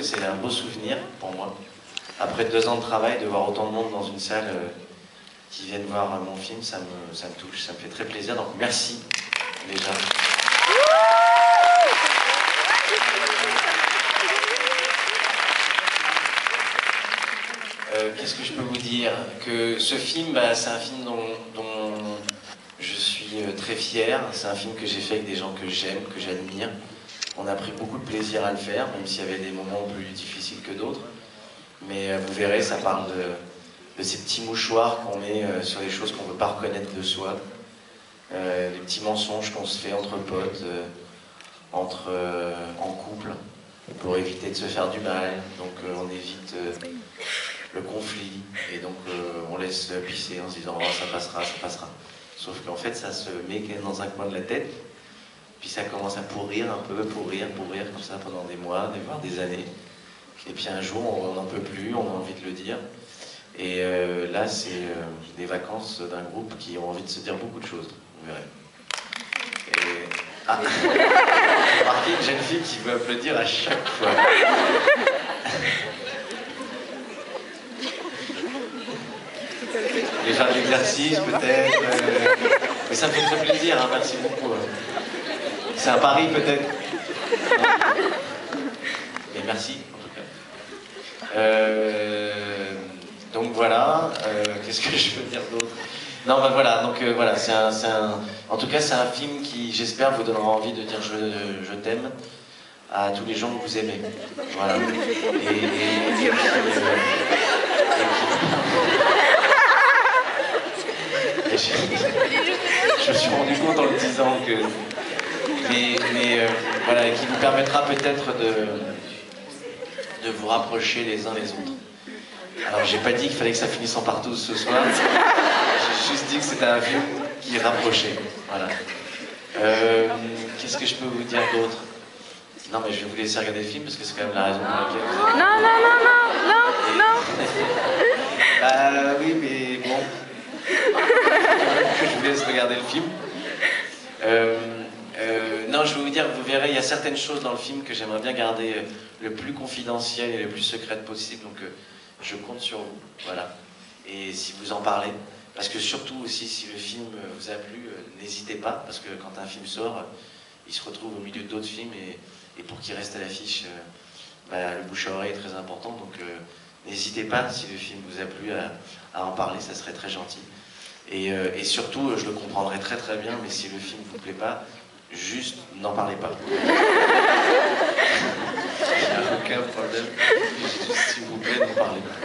c'est un beau souvenir pour moi. Après 2 ans de travail, de voir autant de monde dans une salle qui viennent voir mon film, ça me touche, ça me fait très plaisir. Donc merci déjà. Qu'est-ce que je peux vous dire? Que ce film, c'est un film dont je suis très fier. C'est un film que j'ai fait avec des gens que j'aime, que j'admire. On a pris beaucoup de plaisir à le faire, même s'il y avait des moments plus difficiles que d'autres. Mais vous verrez, ça parle de ces petits mouchoirs qu'on met sur les choses qu'on ne veut pas reconnaître de soi. Les petits mensonges qu'on se fait entre potes, en couple, pour éviter de se faire du mal. Donc on évite le conflit, et donc on laisse pisser en se disant « oh, ça passera, ça passera ». Sauf qu'en fait, ça se met dans un coin de la tête, puis ça commence à pourrir un peu, pourrir, comme ça pendant des mois, voire des années. Et puis un jour, on n'en peut plus, on a envie de le dire. Et là, c'est des vacances d'un groupe qui ont envie de se dire beaucoup de choses, vous verrez. Et... ah, remarquez une jeune fille qui veut applaudir à chaque fois. Et faire de l'exercice peut-être, mais ça me fait très plaisir, hein, merci beaucoup. C'est un pari peut-être. Mais merci en tout cas. Donc voilà, qu'est-ce que je peux dire d'autre? Non, ben voilà, donc voilà, en tout cas c'est un film qui, j'espère, vous donnera envie de dire je t'aime à tous les gens que vous aimez. Voilà. Je me suis rendu compte en le disant que... voilà, qui vous permettra peut-être de vous rapprocher les uns les autres. Alors j'ai pas dit qu'il fallait que ça finisse en partouze ce soir, j'ai juste dit que c'était un film qui rapprochait. Voilà. Qu'est-ce que je peux vous dire d'autre? Non mais je vais vous laisser regarder le film parce que c'est quand même la raison pour laquelle vous êtes... Non. Oui, mais bon... que je vous laisse regarder le film. Non, je vais vous dire, vous verrez, il y a certaines choses dans le film que j'aimerais bien garder le plus confidentielles et le plus secrètes possible, donc je compte sur vous, voilà. Et si vous en parlez, parce que surtout aussi, si le film vous a plu, n'hésitez pas, parce que quand un film sort, il se retrouve au milieu d'autres films, et pour qu'il reste à l'affiche, le bouche à oreille est très important, donc n'hésitez pas, si le film vous a plu, à en parler, ça serait très gentil. Et surtout, je le comprendrai très très bien, mais si le film ne vous plaît pas, juste n'en parlez pas. Il n'y a aucun problème, juste s'il vous plaît, n'en parlez pas.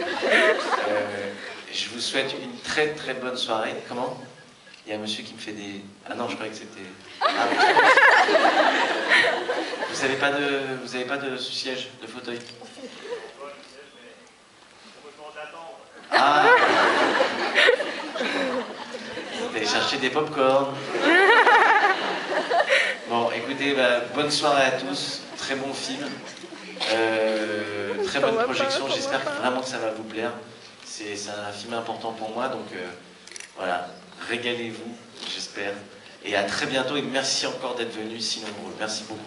Je vous souhaite une très très bonne soirée. Comment? Il y a un monsieur qui me fait des... Ah non, je croyais que c'était... Ah, vous n'avez pas de siège, de fauteuil? Ah, vous allez chercher des pop-corn. Bon, écoutez, bonne soirée à tous, très bon film, très bonne projection, j'espère vraiment que ça va vous plaire. C'est un film important pour moi, donc voilà, régalez-vous, j'espère. Et à très bientôt, et merci encore d'être venus si nombreux. Merci beaucoup.